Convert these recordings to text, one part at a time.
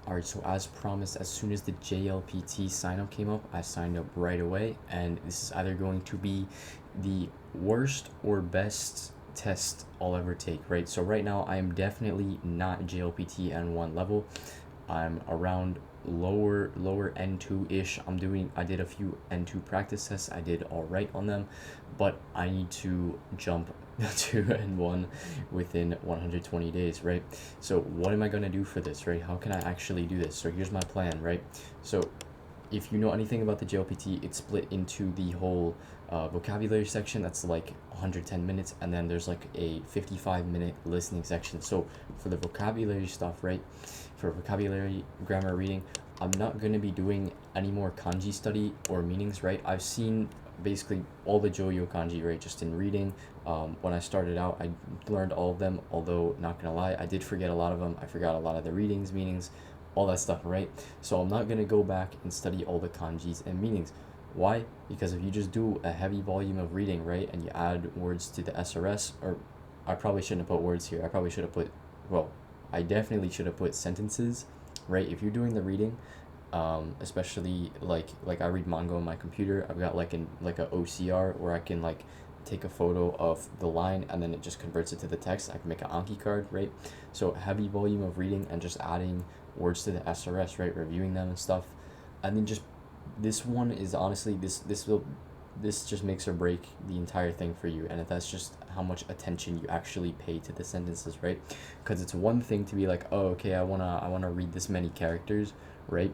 Alright, so as promised, as soon as the JLPT sign up came up, I signed up right away, and this is either going to be the worst or best test I'll ever take, right? So right now I am definitely not JLPT N1 level. I'm around lower N2-ish. I did a few N2 practice tests. I did all right on them, but I need to jump to N1 within 120 days, right? So what am I going to do for this, right? How can I actually do this? So here's my plan, right? So if you know anything about the JLPT, it's split into the whole vocabulary section that's like 110 minutes, and then there's like a 55-minute listening section. So for the vocabulary stuff, right, for vocabulary, grammar, reading, I'm not going to be doing any more kanji study or meanings, right? I've seen basically all the Joyo kanji, right, just in reading. When I started out, I learned all of them, although not gonna lie, I did forget a lot of them. I forgot a lot of the readings, meanings, all that stuff, right? So I'm not gonna go back and study all the kanjis and meanings. Why? Because if you just do a heavy volume of reading, right, and you add words to the SRS, or I probably shouldn't have put words here. I probably should have put, well, I definitely should have put sentences, right? If you're doing the reading, especially like I read manga on my computer, I've got like a OCR where I can like take a photo of the line and then it just converts it to the text. I can make an Anki card, right? So heavy volume of reading and just adding words to the SRS, right? Reviewing them and stuff. And then just this one is honestly this just makes or break the entire thing for you, and that's just how much attention you actually pay to the sentences, right? Because it's one thing to be like, oh, okay, I wanna read this many characters, right?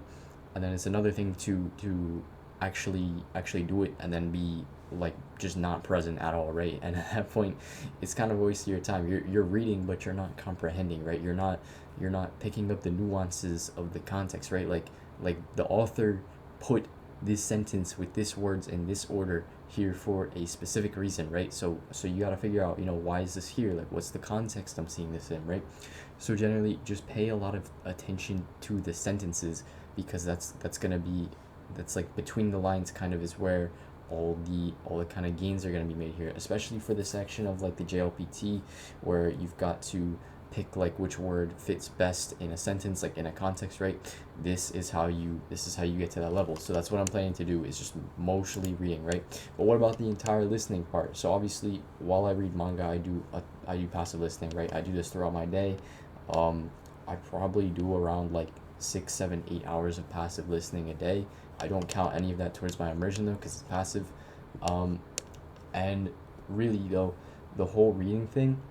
And then it's another thing to actually do it and then be like just not present at all, right? And at that point it's kind of a waste of your time. You're reading but you're not comprehending, right? You're not picking up the nuances of the context, right? Like the author put this sentence with this words in this order here for a specific reason, right? So you got to figure out, why is this here? Like, what's the context I'm seeing this in, right? So generally just pay a lot of attention to the sentences, because that's gonna be, that's like between the lines kind of is where all the kind of gains are going to be made here, especially for the section of like the JLPT where you've got to pick like which word fits best in a sentence, like in a context, right? This is how you get to that level. So that's what I'm planning to do, is just mostly reading, right? But what about the entire listening part? So obviously while I read manga, I do passive listening, right? I do this throughout my day. I probably do around like 6, 7, 8 hours of passive listening a day. I don't count any of that towards my immersion though, because it's passive. And really though, the whole reading thing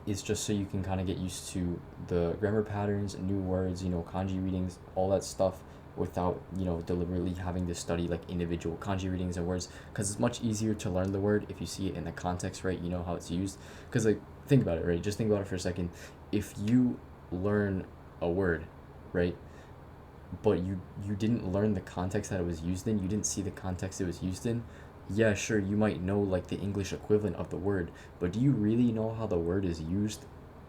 is just so you can kind of get used to the grammar patterns, new words, kanji readings, all that stuff, without deliberately having to study like individual kanji readings and words, because it's much easier to learn the word if you see it in the context, right? You know how it's used. Because like, think about it, right? Just think about it for a second. If you learn a word, right, but you didn't learn the context that it was used in, you didn't see the context it was used in, yeah, sure, you might know like the English equivalent of the word, but do you really know how the word is used?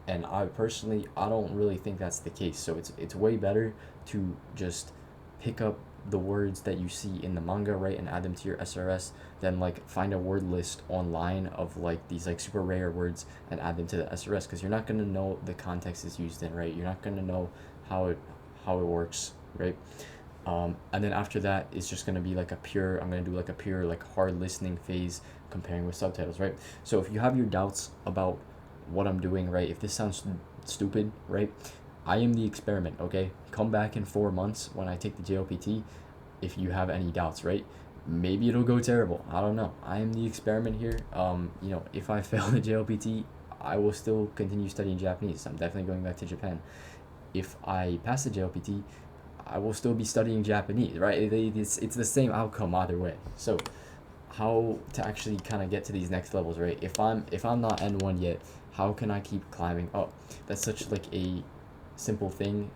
And I personally, I don't really think that's the case. So it's way better to just pick up the words that you see in the manga, right, and add them to your SRS, than like find a word list online of like these like super rare words and add them to the SRS, because you're not going to know the context it's used in, right? You're not going to know how it works, right? And then after that it's just going to be like I'm going to do like a pure like hard listening phase, comparing with subtitles, right? So if you have your doubts about what I'm doing, right, if this sounds stupid, right, I am the experiment, okay? Come back in 4 months when I take the JLPT if you have any doubts, right? Maybe it'll go terrible, I don't know. I am the experiment here. If I fail the JLPT, I will still continue studying Japanese. I'm definitely going back to Japan. If I pass the JLPT, I will still be studying Japanese, right? It's the same outcome either way. So how to actually kind of get to these next levels, right? If I'm not N1 yet, how can I keep climbing up? That's such like a simple thing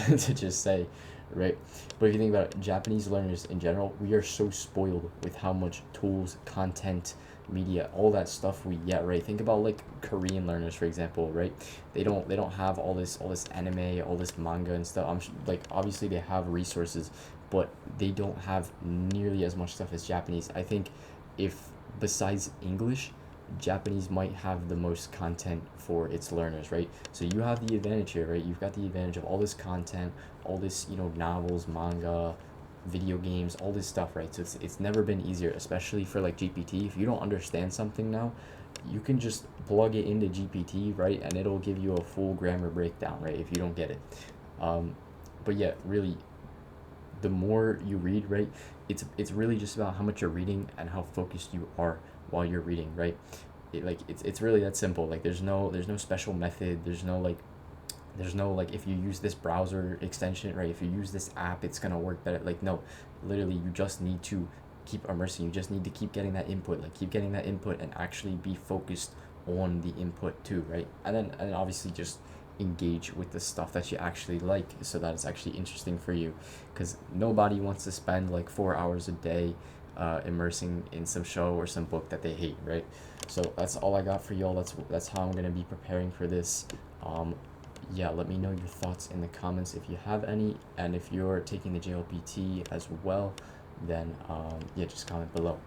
to just say, right? But if you think about it, Japanese learners in general, we are so spoiled with how much tools, content, media, all that stuff we get, right? Think about like Korean learners, for example, right? They don't have all this anime, all this manga and stuff. Like, obviously they have resources, but they don't have nearly as much stuff as Japanese. I think if besides English, Japanese might have the most content for its learners, right? So you have the advantage here, right? You've got the advantage of all this content, all this, novels, manga, video games, all this stuff, right? So it's never been easier, especially for like GPT. If you don't understand something now, you can just plug it into GPT, right? And it'll give you a full grammar breakdown, right? If you don't get it. But yeah, really, the more you read, right, it's really just about how much you're reading and how focused you are while you're reading, right? It's really that simple. Like there's no special method. There's no like if you use this browser extension, right, if you use this app, it's gonna work better. Like, no, literally, you just need to keep immersing. You just need to keep getting that input, like keep getting that input and actually be focused on the input too, right? And then obviously just engage with the stuff that you actually like, so that it's actually interesting for you, because nobody wants to spend like 4 hours a day immersing in some show or some book that they hate, right? So that's all I got for y'all. That's how I'm gonna be preparing for this. Yeah, let me know your thoughts in the comments if you have any, and if you're taking the JLPT as well, then yeah, just comment below.